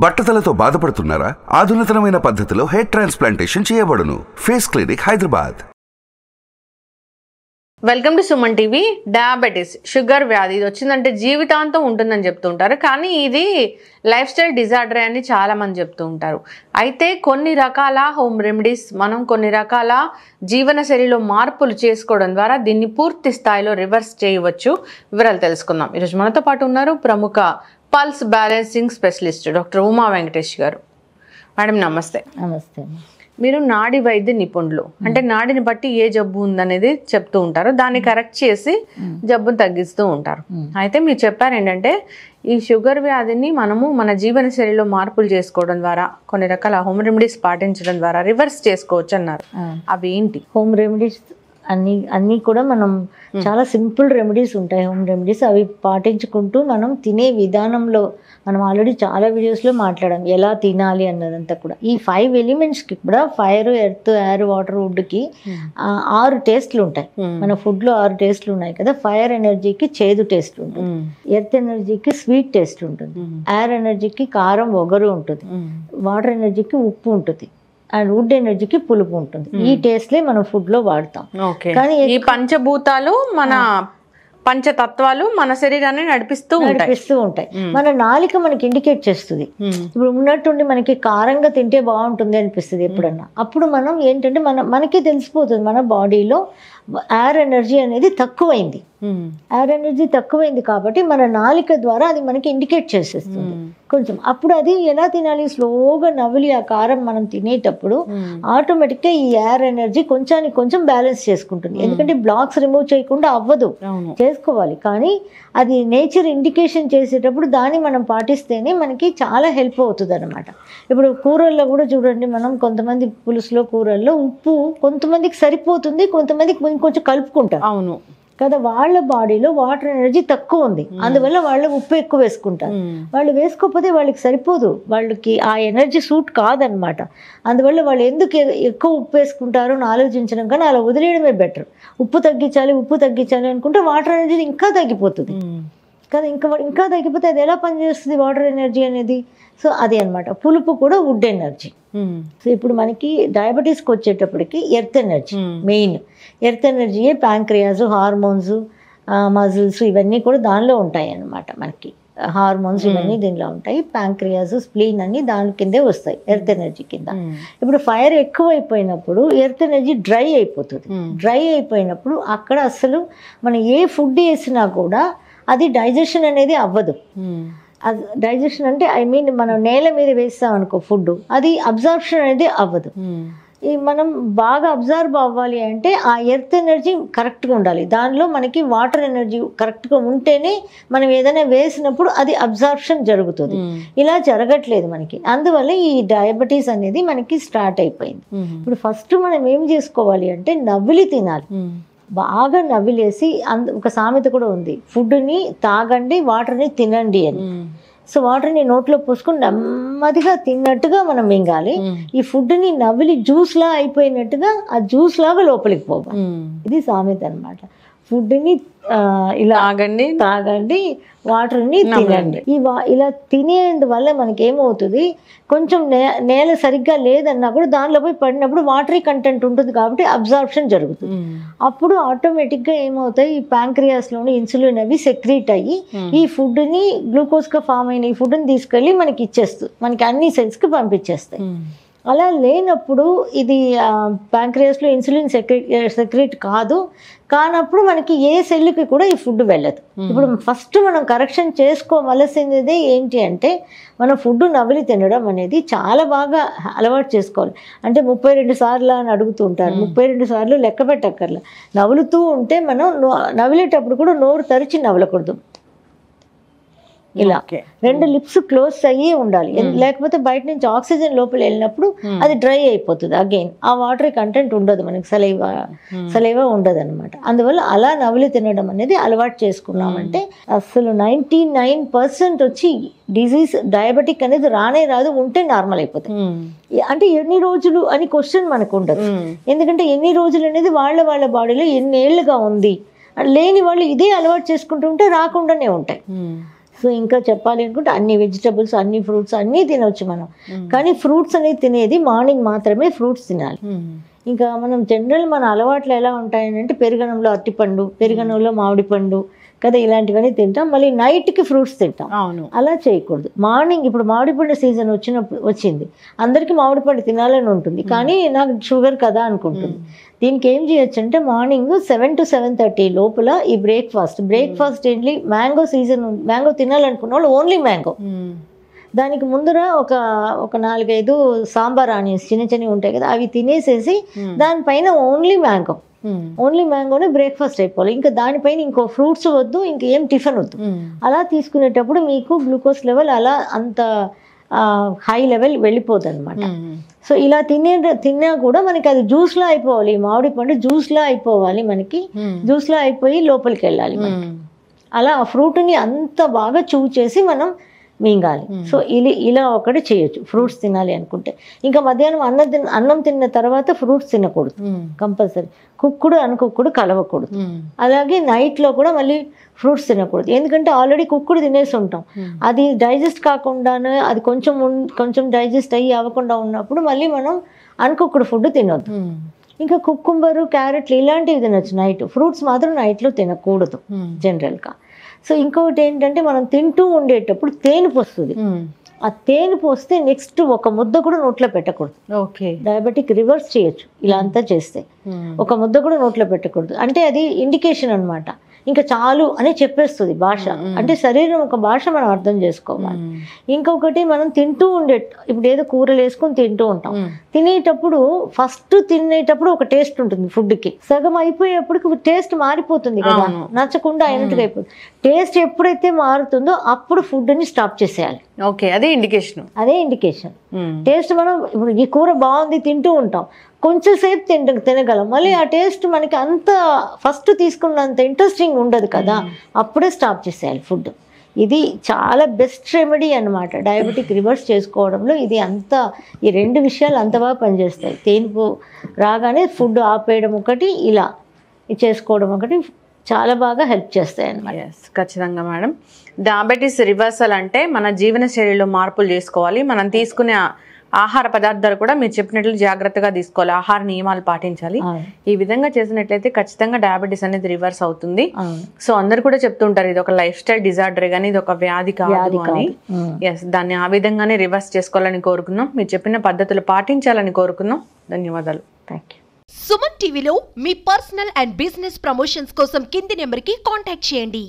బట్టతలతో బాధపడుతున్నారా? ఆధునితనమైన పద్ధతిలో hair transplantation చేయబడును. Face clinic, Hyderabad. Welcome to Suman TV. Diabetes, sugar వ్యాధి ఇది వచ్చిందంటే జీవితాంతం ఉంటుందని చెప్తుంటారు. కానీ ఇది లైఫ్ స్టైల్ డిజార్డర్ అని చాలా మంది చెప్తూ ఉంటారు. అయితే కొన్ని రకాల హోమ్ రెమెడీస్, మనం కొన్ని రకాల జీవనశైలిలో మార్పులు చేసుకోవడం ద్వారా దీన్ని పూర్తి స్థాయిలో రివర్స్ చేయవచ్చు. వివరాలు తెలుసుకుందాం. ఈరోజు మనతో పాటు ఉన్నారు ప్రముఖ pulse balancing specialist doctor Uma Venkatesh గారు. మేడం నమస్తే. నమస్తే. మీరు నాడి వైద్య నిపుణులు, అంటే నాడిని బట్టి ఏ జబ్బు ఉందనేది చెప్తూ ఉంటారు, దాన్ని కరెక్ట్ చేసి జబ్బును తగ్గిస్తూ ఉంటారు. అయితే మీరు చెప్పారు ఏంటంటే ఈ షుగర్ వ్యాధిని మనము మన జీవనశైలిలో మార్పులు చేసుకోవడం ద్వారా, కొన్ని రకాల హోమ్ రెమెడీస్ పాటించడం ద్వారా రివర్స్ చేసుకోవచ్చు అన్నారు. అవి ఏంటి హోమ్ రెమెడీస్? అన్నీ కూడా మనం చాలా సింపుల్ రెమెడీస్ ఉంటాయి. హోమ్ రెమెడీస్ అవి పాటించుకుంటూ మనం తినే విధానంలో మనం ఆల్రెడీ చాలా వీడియోస్లో మాట్లాడాం ఎలా తినాలి అన్నదంతా కూడా. ఈ 5 ఎలిమెంట్స్కి కూడా ఫైర్, ఎర్త్, ఎయిర్, వాటర్, వుడ్కి 6 టేస్ట్లు ఉంటాయి. మన ఫుడ్లో 6 టేస్ట్లు ఉన్నాయి కదా. ఫైర్ ఎనర్జీకి చేదు టేస్ట్ ఉంటుంది, ఎర్త్ ఎనర్జీకి స్వీట్ టేస్ట్ ఉంటుంది, ఎయిర్ ఎనర్జీకి కారం ఒగరు ఉంటుంది, వాటర్ ఎనర్జీకి ఉప్పు ఉంటుంది, అండ్ వుడ్ ఎనర్జీకి పులుపు ఉంటుంది. ఈ టేస్ట్లే మనం ఫుడ్ లో వాడతాం. కానీ ఈ పంచభూతాలు, మన పంచతత్వాలు మన శరీరాన్ని నడిపిస్తూ ఉంటాయి. మన నాలిక మనకి ఇండికేట్ చేస్తుంది. ఇప్పుడు ఉన్నట్టుండి మనకి కారంగా తింటే బాగుంటుంది అనిపిస్తుంది ఎప్పుడన్నా. అప్పుడు మనం ఏంటంటే మనకి తెలిసిపోతుంది మన బాడీలో ఎయిర్ ఎనర్జీ అనేది తక్కువైంది. ఎయిర్ ఎనర్జీ తక్కువైంది కాబట్టి మన నాలిక ద్వారా అది మనకి ఇండికేట్ చేసేస్తుంది కొంచెం. అప్పుడు అది ఎలా తినాలి? స్లోగా నవ్వులి ఆ కారం మనం తినేటప్పుడు ఆటోమేటిక్గా ఈ ఎయిర్ ఎనర్జీ కొంచెానికి కొంచెం బ్యాలెన్స్ చేసుకుంటుంది. ఎందుకంటే బ్లాక్స్ రిమూవ్ చేయకుండా అవ్వదు, చేసుకోవాలి. కానీ అది నేచర్ ఇండికేషన్ చేసేటప్పుడు దాన్ని మనం పాటిస్తేనే మనకి చాలా హెల్ప్ అవుతుంది అనమాట. ఇప్పుడు కూరల్లో కూడా చూడండి, మనం కొంతమంది పులుసులో, కూరల్లో ఉప్పు కొంతమందికి సరిపోతుంది, కొంతమందికి ఇంకొంచెం కలుపుకుంటారు. అవును కదా. వాళ్ళ బాడీలో వాటర్ ఎనర్జీ తక్కువ ఉంది, అందువల్ల వాళ్ళు ఉప్పు ఎక్కువ వేసుకుంటారు. వాళ్ళు వేసుకోకపోతే వాళ్ళకి సరిపోదు, వాళ్ళకి ఆ ఎనర్జీ సూట్ కాదనమాట. అందువల్ల వాళ్ళు ఎందుకు ఎక్కువ ఉప్పు వేసుకుంటారో అని ఆలోచించడం కానీ అలా వదిలేయడమే బెటర్. ఉప్పు తగ్గించాలి అనుకుంటే వాటర్ ఎనర్జీ ఇంకా తగ్గిపోతుంది కదా. ఇంకా తగ్గిపోతే అది ఎలా పనిచేస్తుంది వాటర్ ఎనర్జీ అనేది? సో అది అనమాట. పులుపు కూడా వుడ్ ఎనర్జీ. సో ఇప్పుడు మనకి డయాబెటీస్కి వచ్చేటప్పటికి ఎర్త్ ఎనర్జీ మెయిన్. ఎర్త్ ఎనర్జీయే ప్యాంక్రియాస్, హార్మోన్స్, మజిల్స్ ఇవన్నీ కూడా దానిలో ఉంటాయి అన్నమాట. మనకి హార్మోన్స్ ఇవన్నీ దీనిలో ఉంటాయి. ప్యాంక్రియాస్, స్ప్లీన్ అన్ని దాని కిందే వస్తాయి ఎర్త్ ఎనర్జీ కింద. ఇప్పుడు ఫైర్ ఎక్కువ అయిపోయినప్పుడు ఎర్త్ ఎనర్జీ డ్రై అయిపోతుంది. డ్రై అయిపోయినప్పుడు అక్కడ అసలు మనం ఏ ఫుడ్ వేసినా కూడా అది డైజెషన్ అనేది అవ్వదు. డైజెషన్ అంటే మనం నేల మీద వేస్తాం అనుకో ఫుడ్, అది అబ్జార్ప్షన్ అనేది అవ్వదు. మనం బాగా అబ్జర్వ్ అవ్వాలి అంటే ఆ ఎర్త్ ఎనర్జీ కరెక్ట్గా ఉండాలి. దానిలో మనకి వాటర్ ఎనర్జీ కరెక్ట్గా ఉంటేనే మనం ఏదైనా వేసినప్పుడు అది అబ్జార్ప్షన్ జరుగుతుంది. ఇలా జరగట్లేదు మనకి. అందువల్ల ఈ డయాబెటీస్ అనేది మనకి స్టార్ట్ అయిపోయింది. ఇప్పుడు ఫస్ట్ మనం ఏం చేసుకోవాలి అంటే నవ్వులి తినాలి. బాగా నవ్విలేసి ఒక సామెత కూడా ఉంది, ఫుడ్ని తాగండి, వాటర్ని తినండి అని. సో వాటర్ని నోట్లో పోసుకొని నెమ్మదిగా తిన్నట్టుగా మనం మింగాలి. ఈ ఫుడ్ని నవ్విలి జ్యూస్లా అయిపోయినట్టుగా ఆ జ్యూస్ లాగా లోపలికి పోవాలి. ఇది సామెత అనమాట. ఫుడ్ని ఇలా తాగండి, వాటర్ని తినండి. ఇలా తినేందువల్ల మనకి ఏమవుతుంది, కొంచెం నేల సరిగ్గా లేదన్నా కూడా దానిలో పోయి పడినప్పుడు వాటరీ కంటెంట్ ఉంటుంది కాబట్టి అబ్జార్ప్షన్ జరుగుతుంది. అప్పుడు ఆటోమేటిక్గా ఏమవుతాయి, ఈ ప్యాంక్రియాస్లోని ఇన్సులిన్ అవి సెక్రీట్ అయ్యి ఈ ఫుడ్ని గ్లూకోజ్గా ఫామ్ అయిన ఈ ఫుడ్ని తీసుకెళ్ళి మనకి ఇచ్చేస్తుంది, మనకి అన్ని సెల్స్కి పంపించేస్తాయి. అలా లేనప్పుడు ఇది ప్యాంక్రియాస్లో ఇన్సులిన్ సెక్రీట్ కానప్పుడు మనకి ఏ సెల్కి కూడా ఈ ఫుడ్ వెళ్ళదు. ఇప్పుడు ఫస్ట్ మనం కరెక్షన్ చేసుకోవలసిందే ఏంటి అంటే మన ఫుడ్ నవ్వులి తినడం అనేది చాలా బాగా అలవాటు చేసుకోవాలి. అంటే 32 సార్లు అని అడుగుతూ ఉంటారు, 32 సార్లు లెక్క పెట్టక్కర్లా. నవ్వులుతూ ఉంటే మనం నవ్వులేటప్పుడు కూడా నోరు తెరిచి నవ్వకూడదు. ఇలా 2 లిప్స్ క్లోజ్ అయ్యి ఉండాలి. లేకపోతే బయట నుంచి ఆక్సిజన్ లోపల వెళ్ళినప్పుడు అది డ్రై అయిపోతుంది. అగైన్ ఆ వాటర్ కంటెంట్ ఉండదు, మనకి సలైవా ఉండదు అనమాట. అందువల్ల అలా నవ్వులు తినడం అనేది అలవాటు చేసుకున్నామంటే అసలు 99% వచ్చి డిజీజ్ డయాబెటిక్ అనేది రాదు, ఉంటే నార్మల్ అయిపోతుంది. అంటే ఎన్ని రోజులు అని క్వశ్చన్ మనకు ఉండదు. ఎందుకంటే ఎన్ని రోజులు అనేది వాళ్ళ బాడీలో ఎన్ని ఏళ్ళుగా ఉంది. లేని వాళ్ళు ఇదే అలవాటు చేసుకుంటూ ఉంటే రాకుండానే ఉంటాయి. సో ఇంకా చెప్పాలి అనుకుంటే అన్ని వెజిటబుల్స్, అన్ని ఫ్రూట్స్ అన్నీ తినవచ్చు మనం. కానీ ఫ్రూట్స్ అనేది తినేది మార్నింగ్ మాత్రమే ఫ్రూట్స్ తినాలి. ఇంకా మనం జనరల్ మన అలవాట్లు ఎలా ఉంటాయంటే పెరుగన్నంలో అరటిపండు, పెరుగన్నంలో మామిడి పండు కదా, ఇలాంటివన్నీ తింటాం. మళ్ళీ నైట్కి ఫ్రూట్స్ తింటాం. అవును, అలా చేయకూడదు. మార్నింగ్ ఇప్పుడు మామిడి పండు సీజన్ వచ్చింది, అందరికీ మామిడి పండు తినాలని ఉంటుంది, కానీ నాకు షుగర్ కదా అనుకుంటుంది. దీనికి ఏం చేయొచ్చు అంటే మార్నింగ్ 7 to 7:30 లోపల ఈ బ్రేక్ఫాస్ట్ ఏంటి, మ్యాంగో సీజన్, మ్యాంగో తినాలనుకున్న వాళ్ళు ఓన్లీ మ్యాంగో. దానికి ముందర ఒక 4-5 సాంబార్ ఆనియన్స్ చిన్న చిన్నవి ఉంటాయి కదా, అవి తినేసేసి దానిపైన ఓన్లీ మ్యాంగోనే బ్రేక్ఫాస్ట్ అయిపోవాలి. ఇంకా దానిపైన ఇంకో ఫ్రూట్స్ వద్దు, ఇంకేం టిఫిన్ వద్దు. అలా తీసుకునేటప్పుడు మీకు గ్లూకోజ్ లెవెల్ అలా అంత హై లెవెల్ వెళ్ళిపోతుంది అనమాట. సో ఇలా తిన్నా కూడా మనకి అది జ్యూస్లా అయిపోవాలి. మామిడి పండు జ్యూస్లా అయిపోవాలి, మనకి జ్యూస్లా అయిపోయి లోపలికి వెళ్ళాలి. అలా ఆ ఫ్రూట్ని అంత బాగా చూవ్ చేసి మనం మింగాలి. సో ఇలా ఒకటి చేయొచ్చు ఫ్రూట్స్ తినాలి అనుకుంటే. ఇంకా మధ్యాహ్నం అన్నం తిన్న తర్వాత ఫ్రూట్స్ తినకూడదు కంపల్సరీ. కుక్కుడు కలవకూడదు. అలాగే నైట్లో కూడా మళ్ళీ ఫ్రూట్స్ తినకూడదు, ఎందుకంటే ఆల్రెడీ కుక్కుడు తినేసి ఉంటాం. అది డైజెస్ట్ కాకుండానే అది కొంచెం డైజెస్ట్ అయ్యి అవ్వకుండా ఉన్నప్పుడు మళ్ళీ మనం అన్కుక్కుడు ఫుడ్ తినొద్దు. ఇంకా కుకుంబరు, క్యారెట్లు ఇలాంటివి తినొచ్చు నైట్. ఫ్రూట్స్ మాత్రం నైట్లో తినకూడదు జనరల్గా. సో ఇంకొకటి ఏంటంటే మనం తింటూ ఉండేటప్పుడు తేనె పోస్తుంది. ఆ తేనె పోస్తే నెక్స్ట్ ఒక ముద్ద కూడా నోట్లో పెట్టకూడదు. ఓకే, డయాబెటిక్ రివర్స్ చేయొచ్చు ఇలా అంతా చేస్తే. ఒక ముద్ద కూడా నోట్లో పెట్టకూడదు అంటే అది ఇండికేషన్ అనమాట. ఇంకా చాలు అని చెప్పేస్తుంది భాష. అంటే శరీరం ఒక భాష మనం అర్థం చేసుకోవాలి. ఇంకొకటి మనం తింటూ ఇప్పుడు ఏదో కూరలు వేసుకొని తింటూ ఉంటాం. ఫస్ట్ తినేటప్పుడు ఒక టేస్ట్ ఉంటుంది ఫుడ్కి. సగం అయిపోయేప్పటికి టేస్ట్ మారిపోతుంది కదా, నచ్చకుండా అయినట్టుగా అయిపోతుంది. టేస్ట్ ఎప్పుడైతే మారుతుందో అప్పుడు ఫుడ్ని స్టాప్ చేసేయాలి. ఓకే, అదే ఇండికేషన్. టేస్ట్ మనం ఇప్పుడు ఈ కూర బాగుంది తింటూ ఉంటాం, కొంచెం సేపు తినగలం, మళ్ళీ ఆ టేస్ట్ మనకి అంత ఫస్ట్ తీసుకున్నంత ఇంట్రెస్టింగ్ ఉండదు కదా, అప్పుడే స్టాప్ చేసేయాలి ఫుడ్. ఇది చాలా బెస్ట్ రెమెడీ అనమాట డయాబెటిక్ రివర్స్ చేసుకోవడంలో. ఇది ఈ 2 విషయాలు అంత బాగా పనిచేస్తాయి. తేనుపు రాగానే ఫుడ్ ఆపేయడం ఒకటి, ఇలా చేసుకోవడం ఒకటి చాలా బాగా హెల్ప్ చేస్తాయి అన్నమాట. ఖచ్చితంగా మేడం. డయాబెటీస్ రివర్సల్ అంటే మన జీవన శైలిలో మార్పులు చేసుకోవాలి. మనం తీసుకునే ఆహార పదార్థాలు కూడా మీరు చెప్పినట్లు జాగ్రత్తగా తీసుకోవాలి, ఆహార నియమాలు పాటించాలి. ఈ విధంగా చేసినట్లయితే ఖచ్చితంగా డయాబెటీస్ అనేది రివర్స్ అవుతుంది. సో అందరు కూడా చెప్తుంటారు ఇది ఒక లైఫ్ స్టైల్ డిజార్డర్ కానీ ఇది ఒక వ్యాధి కాదు అని. దాన్ని ఆ విధంగానే రివర్స్ చేసుకోవాలని కోరుకున్నాం. మీరు చెప్పిన పద్ధతులు పాటించాలని కోరుకున్నాం. ధన్యవాదాలు. Thank you. సుమన్ టీవీలో మీ పర్సనల్ అండ్ బిజినెస్ ప్రమోషన్స్ కోసం కింది నెంబర్కి కాంటాక్ట్ చేయండి.